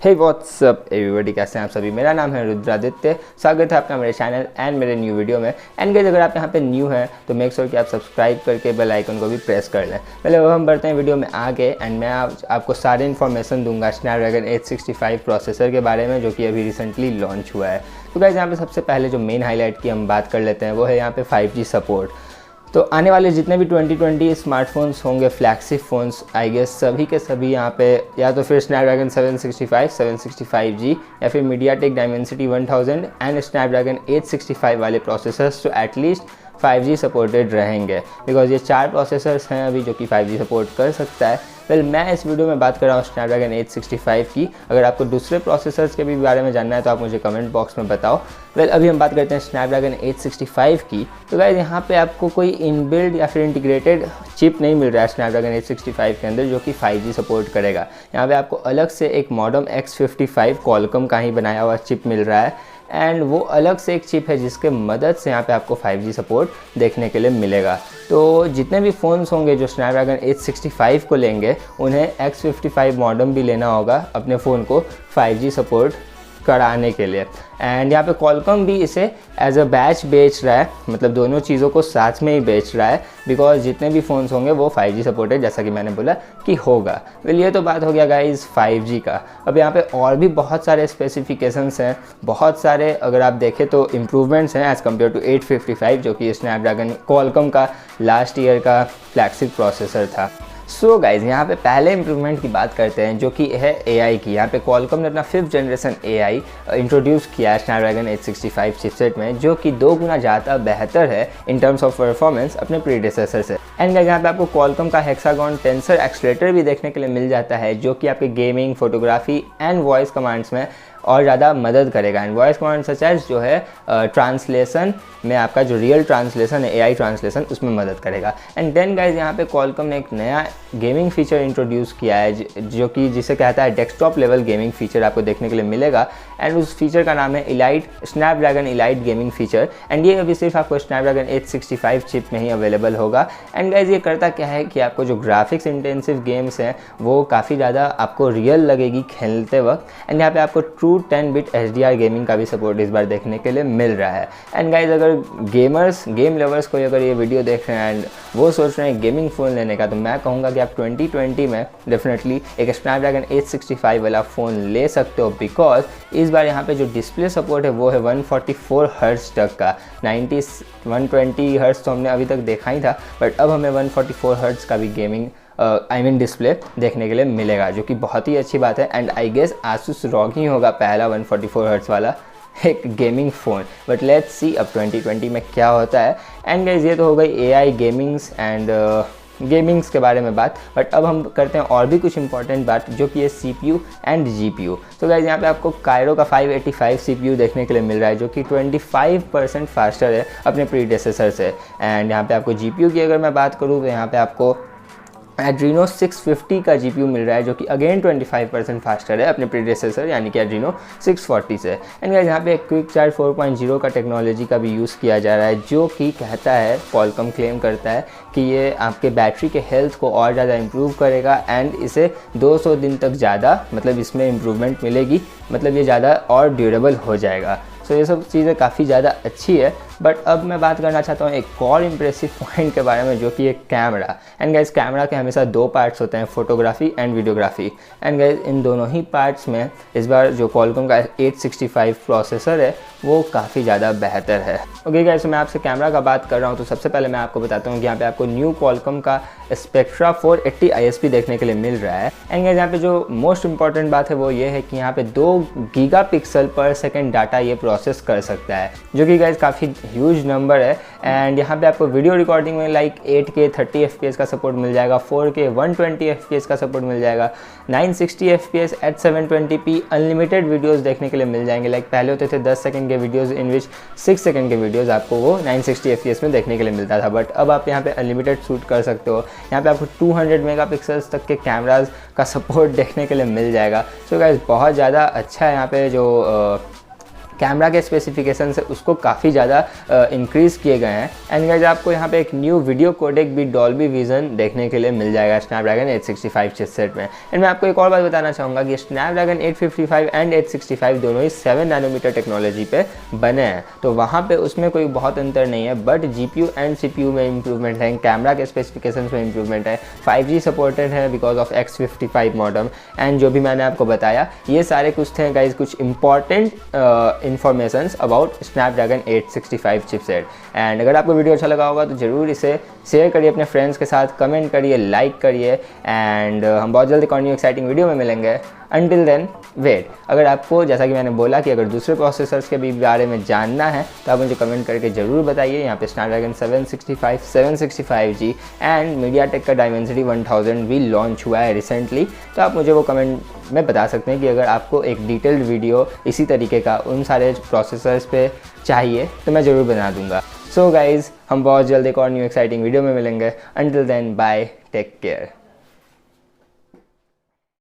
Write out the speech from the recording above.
हे WhatsApp everybody, कैसे हैं आप सभी। मेरा नाम है रुद्रादित्य। स्वागत है आपका मेरे चैनल एंड मेरे न्यू वीडियो में। एंड गाइस, अगर आप यहाँ पे न्यू हैं तो मेक श्योर कि आप सब्सक्राइब करके बेल आइकन को भी प्रेस कर लें। पहले वो हम बढ़ते हैं वीडियो में आगे एंड मैं आपको सारी इन्फॉर्मेशन दूंगा स्नैपड्रैगन 865 प्रोसेसर के बारे में, जो कि अभी रिसेंटली लॉन्च हुआ है। तो गाइस, यहाँ पे सबसे पहले जो मेन हाईलाइट की हम बात कर लेते हैं वो है यहाँ पे 5G सपोर्ट। तो आने वाले जितने भी 2020 स्मार्टफोन्स होंगे, फ्लैगशिप फ़ोन्स आई गेस, सभी के सभी यहाँ पे या तो फिर स्नैपड्रैगन 765, 765G या फिर मीडियाटेक डायमेंसिटी 1000 एंड स्नैपड्रैगन 865 वाले प्रोसेसर्स तो एटलीस्ट 5G सपोर्टेड रहेंगे, बिकॉज ये 4 प्रोसेसर्स हैं अभी जो कि 5G सपोर्ट कर सकता है। मैं इस वीडियो में बात कर रहा हूँ स्नैपड्रैगन 865 की। अगर आपको दूसरे प्रोसेसर्स के भी बारे में जानना है तो आप मुझे कमेंट बॉक्स में बताओ। अभी हम बात करते हैं स्नैपड्रैगन 865 की। तो गाइस, यहाँ पे आपको कोई इनबिल्ड या फिर इंटीग्रेटेड चिप नहीं मिल रहा है स्नैपड्रैगन 865 के अंदर, जो कि 5G सपोर्ट करेगा। यहाँ पे आपको अलग से एक मॉडेम X55 Qualcom का ही बनाया हुआ चिप मिल रहा है एंड वो अलग से एक चिप है जिसके मदद से यहाँ पे आपको 5G सपोर्ट देखने के लिए मिलेगा। तो जितने भी फ़ोन्स होंगे जो स्नैपड्रैगन 865 को लेंगे, उन्हें X55 मॉडेम भी लेना होगा अपने फ़ोन को 5G सपोर्ट कराने के लिए। एंड यहाँ पे Qualcomm भी इसे एज अ बैच बेच रहा है, मतलब दोनों चीज़ों को साथ में ही बेच रहा है, बिकॉज जितने भी फ़ोन्स होंगे वो 5G सपोर्टेड, जैसा कि मैंने बोला कि होगा। ये तो बात हो गया गाइस 5G का। अब यहाँ पे और भी बहुत सारे स्पेसिफिकेशंस हैं, बहुत सारे अगर आप देखें तो इम्प्रूवमेंट्स हैं एज़ कम्पेयर टू 855, जो कि स्नैपड्रैगन Qualcomm का लास्ट ईयर का फ्लैगशिप प्रोसेसर था। सो गाइज, यहाँ पे पहले इम्प्रूवमेंट की बात करते हैं जो कि है AI की। यहाँ पे Qualcomm ने अपना 5th जनरेशन AI इंट्रोड्यूस किया है स्नैपड्रैगन 865 चिपसेट में, जो कि 2 गुना ज़्यादा बेहतर है इन टर्म्स ऑफ परफॉर्मेंस अपने प्रीडेसेसर से। एंड गाइज, यहाँ पे आपको Qualcomm का हेक्सागॉन टेंसर एक्सलेटर भी देखने के लिए मिल जाता है, जो कि आपके gaming, photography and voice commands में और ज़्यादा मदद करेगा। And voice command such as जो है ट्रांसलेशन में आपका जो रियल ट्रांसलेशन है, AI ट्रांसलेशन, उसमें मदद करेगा। एंड देन गाइज, यहाँ पे Qualcomm ने एक नया गेमिंग फीचर इंट्रोड्यूस किया है जो कि जिसे कहता है डेस्कटॉप लेवल गेमिंग फीचर आपको देखने के लिए मिलेगा। एंड उस फीचर का नाम है elite, Snapdragon elite gaming feature. And ये अभी सिर्फ आपको स्नैपड्रैगन 865 चिप में ही अवेलेबल होगा। एंड गाइज, ये करता क्या है कि आपको जो ग्राफिक्स इंटेंसिव गेम्स हैं वो काफ़ी ज़्यादा आपको रियल लगेगी खेलते वक्त। एंड यहाँ पे आपको ट्रू 10 बिट HDR गेमिंग का भी सपोर्ट इस बार देखने के लिए मिल रहा है। एंड गाइज, अगर गेम लवर्स को अगर ये वीडियो देख रहे हैं एंड वो सोच रहे हैं गेमिंग फ़ोन लेने का, तो मैं कहूँगा कि आप 2020 में डेफिनेटली एक स्नैपड्रैगन 865 वाला फ़ोन ले सकते हो, बिकॉज इस बार यहाँ पे जो डिस्प्ले सपोर्ट है वो है 144 हर्ट्ज तक का। 120 हर्ट्ज तो हमने अभी तक देखा ही था, बट अब हमें 144 हर्ट्ज का भी गेमिंग डिस्प्ले देखने के लिए मिलेगा, जो कि बहुत ही अच्छी बात है। And I guess Asus ROG ही होगा पहला 144 हर्ट्ज वाला एक gaming phone, but let's see अब 2020 में क्या होता है। एंड गाइस, ये तो हो गई AI गेमिंग्स एंड गेमिंग्स के बारे में बात। बट अब हम करते हैं और भी कुछ इंपॉर्टेंट बात, जो कि है CPU एंड GPU। तो गाइस, यहाँ पे आपको कायरो का 585 CPU देखने के लिए मिल रहा है, जो कि 25% फास्टर है अपने प्रीडेसेसर से। एंड यहाँ पे आपको GPU की अगर मैं बात करूँ तो यहाँ पे आपको एड्रीनो 650 का GPU मिल रहा है, जो कि अगेन 25% फास्टर है अपने प्रीडेसेसर यानी कि एड्रीनो 640 से। एंड गाइस, यहाँ पे क्विक चार्ज 4.0 का टेक्नोलॉजी का भी यूज़ किया जा रहा है, जो कि कहता है, Qualcomm क्लेम करता है कि ये आपके बैटरी के हेल्थ को और ज़्यादा इम्प्रूव करेगा एंड इसे 200 दिन तक ज़्यादा, मतलब इसमें इम्प्रूवमेंट मिलेगी, मतलब ये ज़्यादा और ड्यूरेबल हो जाएगा। सो ये सब चीज़ें काफ़ी ज़्यादा अच्छी है। बट अब मैं बात करना चाहता हूँ एक और इम्प्रेसिव पॉइंट के बारे में, जो कि एक कैमरा। एंड गाइस, कैमरा के हमेशा 2 पार्ट्स होते हैं, photography and videography. And guys, इन दोनों ही पार्ट्स में इस बार जो Qualcomm का 865 प्रोसेसर है वो काफ़ी ज़्यादा बेहतर है। ओके गाइस, मैं आपसे कैमरा का बात कर रहा हूँ तो सबसे पहले मैं आपको बताता हूँ कि यहाँ पे आपको न्यू Qualcomm का स्पेक्ट्रा 480 ISP देखने के लिए मिल रहा है। एंड गाइस, यहाँ पे जो मोस्ट इंपॉर्टेंट बात है वो ये है कि यहाँ पे 2 गीगापिक्सल पर सेकेंड डाटा ये प्रोसेस कर सकता है, जो कि गाइस काफ़ी ह्यूज नंबर है। एंड यहाँ पे आपको वीडियो रिकॉर्डिंग में लाइक 8K 30 FPS का सपोर्ट मिल जाएगा, 4K 120 FPS का सपोर्ट मिल जाएगा, 960 FPS eight 720p unlimited videos देखने के लिए मिल जाएंगे। लाइक पहले होते थे 10 सेकंड के वीडियोस, इन विच 6 सेकंड के वीडियोस आपको वो 960 FPS में देखने के लिए मिलता था, बट अब आप यहाँ पे अनलिमिटेड शूट कर सकते हो। यहाँ पे आपको 200 मेगापिक्सल्स तक के कैमराज का सपोर्ट देखने के लिए मिल जाएगा। सो गाइस, बहुत ज़्यादा अच्छा है यहाँ पे जो कैमरा के स्पेसिफिकेशन से उसको काफ़ी ज़्यादा इंक्रीज़ किए गए हैं। एंड गाइस आपको यहाँ पे एक न्यू वीडियो कोडेक भी डॉल्बी विजन देखने के लिए मिल जाएगा स्नैपड्रैगन 865 चिपसेट में। एंड मैं आपको एक और बात बताना चाहूँगा कि स्नैपड्रैगन 855 एंड 865 दोनों ही 7 नैनोमीटर टेक्नोलॉजी पे बने हैं, तो वहाँ पे उसमें कोई बहुत अंतर नहीं है। बट GPU एंड CPU में इंप्रूवमेंट है, कैमरा के स्पेसिफिकेशन में इंप्रूवमेंट है, 5G सपोर्टेड है because of X55 modem. And जो भी मैंने आपको बताया ये सारे कुछ थे गाइज कुछ important informations about Snapdragon 865 chipset. And अगर आपको वीडियो अच्छा लगा होगा तो ज़रूर इसे शेयर करिए अपने फ्रेंड्स के साथ, कमेंट करिए, लाइक करिए। एंड हम बहुत जल्दी एक और न्यू एक्साइटिंग वीडियो में मिलेंगे। Until then wait. अगर आपको जैसा कि मैंने बोला कि अगर दूसरे प्रोसेसर्स के भी बारे में जानना है तो आप मुझे कमेंट करके ज़रूर बताइए। यहाँ पे स्नैपड्रैगन 765 765G एंड मीडियाटेक का डायमेंसिटी 1000 भी लॉन्च हुआ है रिसेंटली, तो आप मुझे वो कमेंट में बता सकते हैं कि अगर आपको एक डिटेल्ड वीडियो इसी तरीके का उन सारे प्रोसेसर्स पे चाहिए तो मैं ज़रूर बना दूंगा। सो गाइज़ हम बहुत जल्द एक और न्यू एक्साइटिंग वीडियो में मिलेंगे। Until then bye, take care.